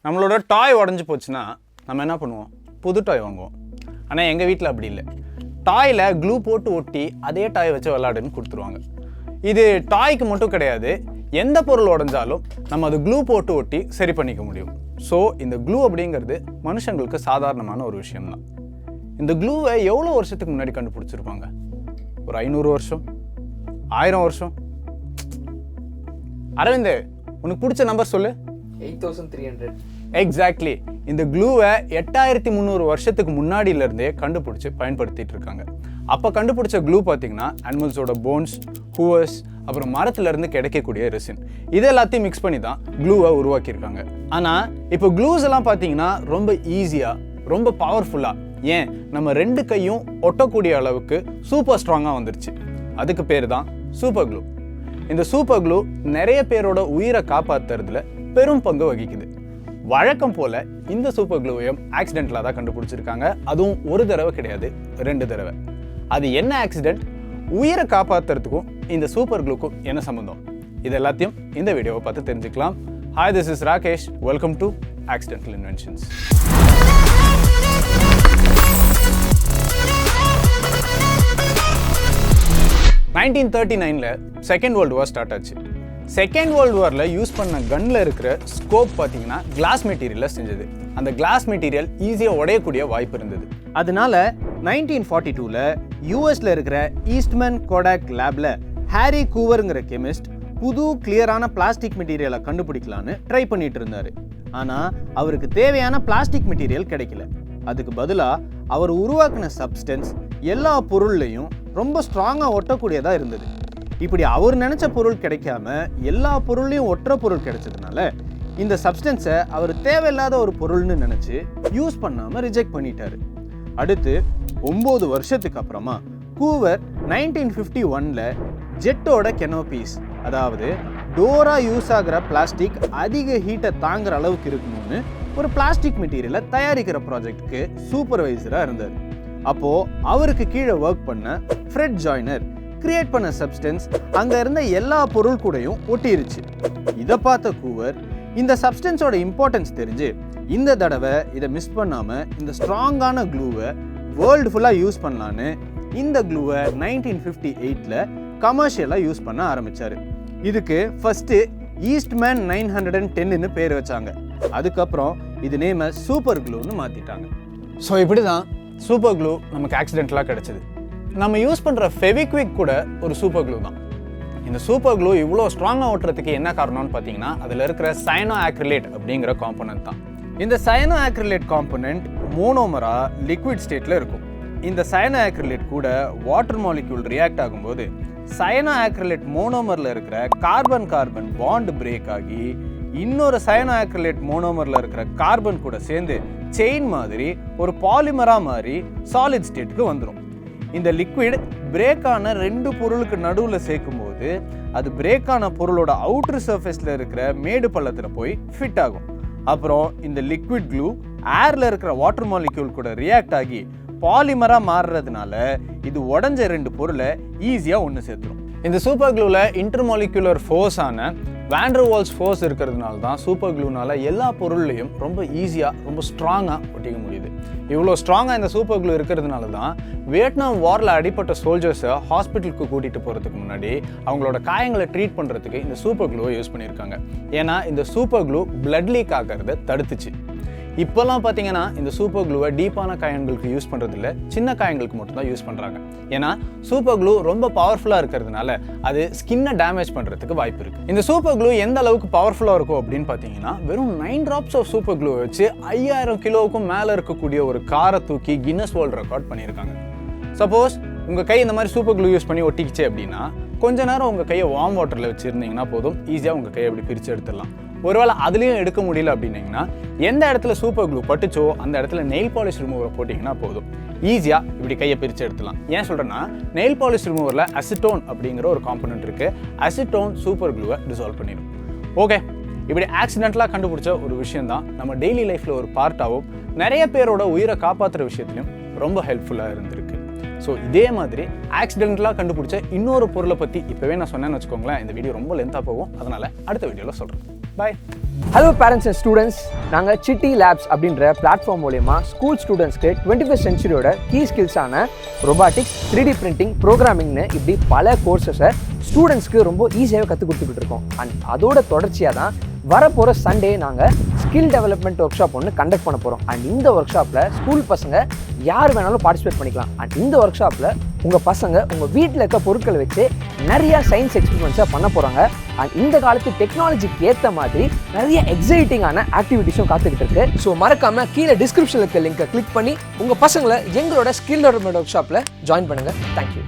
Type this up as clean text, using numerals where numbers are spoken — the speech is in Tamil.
நம்மளோட டாய் உடஞ்சி போச்சுன்னா நம்ம என்ன பண்ணுவோம்? புது டாய் வாங்குவோம். ஆனால் எங்கள் வீட்டில் அப்படி இல்லை. டாயில் க்ளூ போட்டு ஒட்டி அதே டாய் வச்சு விளாடுன்னு கொடுத்துருவாங்க. இது டாய்க்கு மட்டும் கிடையாது, எந்த பொருள் உடஞ்சாலும் நம்ம அது க்ளூ போட்டு ஒட்டி சரி பண்ணிக்க முடியும். ஸோ இந்த க்ளூ அப்படிங்கிறது மனுஷங்களுக்கு சாதாரணமான ஒரு விஷயம்தான். இந்த க்ளூவை எவ்வளோ வருஷத்துக்கு முன்னாடி கண்டுபிடிச்சிருப்பாங்க? ஒரு 500 வருஷம், 1000 வருஷம்? அரவிந்த், உனக்கு பிடிச்ச நம்பர் சொல்லு. 8300. எக்ஸாக்ட்லி. இந்த க்ளூவை 8300 வருஷத்துக்கு முன்னாடியிலேருந்தே கண்டுபிடிச்சி பயன்படுத்திட்டு இருக்காங்க. அப்போ கண்டுபிடிச்ச க்ளூ பார்த்தீங்கன்னா அனிமல்ஸோட போன்ஸ், ஹூவர்ஸ், அப்புறம் மரத்துலேருந்து கிடைக்கக்கூடிய ரெசின், இது எல்லாத்தையும் மிக்ஸ் பண்ணி தான் க்ளூவை உருவாக்கியிருக்காங்க. ஆனால் இப்போ க்ளூஸ் எல்லாம் பார்த்தீங்கன்னா ரொம்ப ஈஸியாக, ரொம்ப பவர்ஃபுல்லாக, ஏன் நம்ம 2 கையும் ஒட்டக்கூடிய அளவுக்கு சூப்பர் ஸ்ட்ராங்காக வந்துருச்சு. அதுக்கு பேர் தான் சூப்பர் க்ளூ. இந்த சூப்பர் க்ளூ நிறைய பேரோட உயிரை காப்பாற்றுறதுல பெரும் பங்கு வகிக்குது. வழக்கம் போல் இந்த சூப்பர் க்ளூவையும் ஆக்சிடென்ட்ல தான் கண்டுபிடிச்சிருக்காங்க. அதுவும் ஒரு தடவை கிடையாது, 2 தடவை. அது என்ன ஆக்சிடென்ட், உயிரை காப்பாற்றுறதுக்கும் இந்த சூப்பர் க்ளூக்கும் என்ன சம்பந்தம், இது எல்லாத்தையும் இந்த வீடியோவை பார்த்து தெரிஞ்சுக்கலாம். Hi, this is Rakesh. Welcome to accidental inventions. Nineteen 39ல் செகண்ட் வேர்ல்டு வார் ஸ்டார்ட் ஆச்சு. செகண்ட் வேர்ல்டு வாரில் யூஸ் பண்ண கன்னில் இருக்கிற ஸ்கோப் பார்த்தீங்கன்னா கிளாஸ் மெட்டீரியலில் செஞ்சது. அந்த கிளாஸ் மெட்டீரியல் ஈஸியாக உடையக்கூடிய வாய்ப்பு இருந்தது. அதனால 1942ல் யூஎஸில் இருக்கிற ஈஸ்ட்மன் கோடாக் லேபில் ஹாரி கூவருங்கிற கெமிஸ்ட் புது கிளியரான பிளாஸ்டிக் மெட்டீரியலை கண்டுபிடிக்கலான்னு ட்ரை பண்ணிட்டு இருந்தார். ஆனால் அவருக்கு தேவையான பிளாஸ்டிக் மெட்டீரியல் கிடைக்கல. அதுக்கு பதிலாக அவர் உருவாக்கின சப்ஸ்டன்ஸ் எல்லா பொருள்லையும் ரொம்ப ஸ்ட்ராங்காக ஒட்டக்கூடியதாக இருந்தது. இப்படி அவர் நினச்ச பொருள் கிடைக்காம எல்லா பொருள்லையும் ஒட்டுற பொருள் கிடைச்சதுனால இந்த சப்ஸ்டன்ஸை அவர் தேவையில்லாத ஒரு பொருள்னு நினச்சி யூஸ் பண்ணாமல் ரிஜெக்ட் பண்ணிட்டாரு. அடுத்து 9 வருஷத்துக்கு அப்புறமா கூவர் 1951ல் ஜெட்டோட கெனோபீஸ், அதாவது டோரா யூஸ் ஆகிற பிளாஸ்டிக் அதிக ஹீட்டை தாங்குற அளவுக்கு இருக்கணும்னு ஒரு பிளாஸ்டிக் மெட்டீரியலை தயாரிக்கிற ப்ராஜெக்டுக்கு சூப்பர்வைசராக இருந்தார். அப்போது அவருக்கு கீழே ஒர்க் பண்ண ஃப்ரெட் ஜாய்னர் கிரியேட் பண்ண சப்ஸ்டன்ஸ் அங்கே இருந்த எல்லா பொருள் கூடயும் ஒட்டிருச்சு. இதை பார்த்த கூவர் இந்த சப்ஸ்டன்ஸோட இம்பார்ட்டன்ஸ் தெரிஞ்சு இந்த தடவை இதை மிஸ் பண்ணாமல் இந்த ஸ்ட்ராங்கான க்ளூவை வேர்ல்டு ஃபுல்லாக யூஸ் பண்ணலான்னு இந்த க்ளூவை 1958ல் கமர்ஷியலாக யூஸ் பண்ண ஆரம்பித்தார். இதுக்கு ஃபஸ்ட்டு ஈஸ்ட்மேன் 910ன்னு பேர் வச்சாங்க. அதுக்கப்புறம் இது நேமை சூப்பர் க்ளூன்னு மாற்றிட்டாங்க. ஸோ இப்படி தான் சூப்பர் க்ளூ நமக்கு ஆக்சிடென்டலாக கிடச்சிது. நம்ம யூஸ் பண்ணுற ஃபெவிக்விக் கூட ஒரு சூப்பர் க்ளூ தான். இந்த சூப்பர் க்ளூ இவ்வளோ ஸ்ட்ராங்காக ஓட்டுறதுக்கு என்ன காரணம்னு பார்த்தீங்கன்னா அதில் இருக்கிற CYANOACRYLATE அப்படிங்கிற காம்பனன்ட் தான். இந்த CYANOACRYLATE காம்பனன்ட் மோனோமராக லிக்விட் ஸ்டேட்டில் இருக்கும். இந்த CYANOACRYLATE கூட வாட்டர் மாலிக்யூல் ரியாக்ட் ஆகும்போது CYANOACRYLATE மோனோமரில் இருக்கிற கார்பன் கார்பன் பாண்ட் பிரேக் ஆகி இன்னொரு CYANOACRYLATE மோனோமரில் இருக்கிற கார்பன் கூட சேர்ந்து செயின் மாதிரி ஒரு பாலிமராக மாறி சாலிட் ஸ்டேட்டுக்கு வந்துடும். இந்த லிக்விட் பிரேக்கான 2 பொருளுக்கு நடுவில் சேர்க்கும் போது அது பிரேக்கான பொருளோட அவுட்டர் சர்ஃபேஸில் இருக்கிற மேடு பள்ளத்தில் போய் ஃபிட் ஆகும். அப்புறம் இந்த லிக்விட் க்ளூ ஏரில் இருக்கிற வாட்டர் மாலிக்யூல் கூட ரியாக்ட் ஆகி பாலிமராக மாறுறதுனால இது உடஞ்ச 2 பொருளை ஈஸியாக ஒன்று சேர்த்துடும். இந்த சூப்பர் க்ளூவில் இன்டர்மாலிகுலர் ஃபோர்ஸான வான் டெர் வால்ஸ் ஃபோர்ஸ் இருக்கிறதுனால தான் சூப்பர் க்ளூனால் எல்லா பொருள்லையும் ரொம்ப ஈஸியாக, ரொம்ப ஸ்ட்ராங்காக ஒட்டிக்க முடியுது. இவ்வளோ ஸ்ட்ராங்காக இந்த சூப்பர் க்ளூ இருக்கிறதுனால தான் வியட்நாம் வாரில் அடிப்பட்ட சோல்ஜர்ஸை ஹாஸ்பிட்டலுக்கு கூட்டிகிட்டு போகிறதுக்கு முன்னாடி அவங்களோட காயங்களை ட்ரீட் பண்ணுறதுக்கு இந்த சூப்பர் க்ளூவை யூஸ் பண்ணியிருக்காங்க. ஏன்னா இந்த சூப்பர் க்ளூ பிளட் லீக் ஆகிறத தடுத்துச்சு. இப்போல்லாம் பார்த்தீங்கன்னா இந்த சூப்பர் க்ளூவை டீப்பான காயங்களுக்கு யூஸ் பண்ணுறதில்ல, சின்ன காயங்களுக்கு மட்டும்தான் யூஸ் பண்ணுறாங்க. ஏன்னா சூப்பர் க்ளூ ரொம்ப பவர்ஃபுல்லாக இருக்கிறதுனால அது ஸ்கின்னை டேமேஜ் பண்ணுறதுக்கு வாய்ப்பு இருக்குது. இந்த சூப்பர் க்ளூ எந்த அளவுக்கு பவர்ஃபுல்லாக இருக்கும் அப்படின்னு பார்த்தீங்கன்னா வெறும் 9 drops ஆஃப் சூப்பர் க்ளூ வச்சு 5000 கிலோவுக்கும் மேலே இருக்கக்கூடிய ஒரு காரை தூக்கி கின்னஸ் வேர்ல்ட் ரெக்கார்ட் பண்ணியிருக்காங்க. சப்போஸ் உங்கள் கை இந்த மாதிரி சூப்பர் க்ளூ யூஸ் பண்ணி ஒட்டிக்கிச்சு அப்படின்னா கொஞ்ச நேரம் உங்கள் கையை வார்ம் வாட்டரில் வச்சுருந்தீங்கன்னா போதும், ஈஸியாக உங்கள் கையை அப்படி பிரித்து எடுத்துடலாம். ஒருவேளை அதுலேயும் எடுக்க முடியல அப்படின்னீங்கன்னா எந்த இடத்துல சூப்பர் க்ளூ பட்டுச்சோ அந்த இடத்துல நெயில் பாலிஷ் ரிமூவரை போட்டிங்கன்னா போதும், ஈஸியாக இப்படி கையை பிரித்து எடுத்துலாம். ஏன் சொல்கிறேன்னா நெயில் பாலிஷ் ரிமூவரில் அசிட்டோன் அப்படிங்கிற ஒரு காம்பனன்ட் இருக்குது. அசிட்டோன் சூப்பர் க்ளூவை டிசால்வ் பண்ணிடும். ஓகே, இப்படி ஆக்சிடென்டலாக கண்டுபிடிச்ச ஒரு விஷயம் தான் நம்ம டெய்லி லைஃப்பில் ஒரு பார்ட்டாகவும் நிறைய பேரோட உயிரை காப்பாற்றுற விஷயத்துலையும் ரொம்ப ஹெல்ப்ஃபுல்லாக இருந்திருக்கு. ஸோ இதே மாதிரி ஆக்சிடென்டலாக கண்டுபிடிச்ச இன்னொரு பொருளை பற்றி இப்போவே நான் சொன்னேன்னு வச்சுக்கோங்களேன், இந்த வீடியோ ரொம்ப லென்த்தாக போகும். அதனால் அடுத்த வீடியோவில் சொல்கிறேன். Bye. Hello parents and students, நாங்கள் சிட்டி லேப்ஸ் அப்படின்ற பிளாட்ஃபார்ம் மூலயமா ஸ்கூல் ஸ்டூடெண்ட்ஸ்க்கு 21st சென்ச்சுரியோட கீ ஸ்கில்ஸான ரொபாட்டிக்ஸ், 3D பிரிண்டிங், ப்ரோக்ராமிங்னு இப்படி பல கோர்சஸை ஸ்டூடெண்ட்ஸ்க்கு ரொம்ப ஈஸியாகவே கற்றுக் கொடுத்துக்கிட்டு இருக்கோம். அண்ட் அதோட தொடர்ச்சியாக தான் வரப்போகிற சண்டே நாங்கள் ஸ்கில் டெவலப்மெண்ட் ஒர்க் ஷாப் ஒன்று கண்டக்ட் பண்ண போகிறோம். அண்ட் இந்த ஒர்க் ஷாப்பில் ஸ்கூல் பசங்க யார் வேணாலும் பார்ட்டிசிபேட் பண்ணிக்கலாம். அண்ட் இந்த ஒர்க் ஷாப்பில் உங்கள் பசங்க உங்கள் வீட்டில் இருக்க பொருட்களை வச்சு நிறையா சயின்ஸ் எக்ஸ்பெரிமெண்ட்ஸை பண்ண போகிறாங்க. அண்ட் இந்த காலத்து டெக்னாலஜிக்கு ஏற்ற மாதிரி நிறைய எக்ஸைட்டிங்கான ஆக்டிவிட்டிஸும் காத்துக்கிட்டு இருக்கு. ஸோ மறக்காமல் கீழே டிஸ்கிரிப்ஷனில் இருக்க லிங்கை கிளிக் பண்ணி உங்கள் பசங்களை எங்களோட ஸ்கில் டெவலப்மெண்ட் ஒர்க் ஷாப்பில் ஜாயின் பண்ணுங்கள். தேங்க்யூ.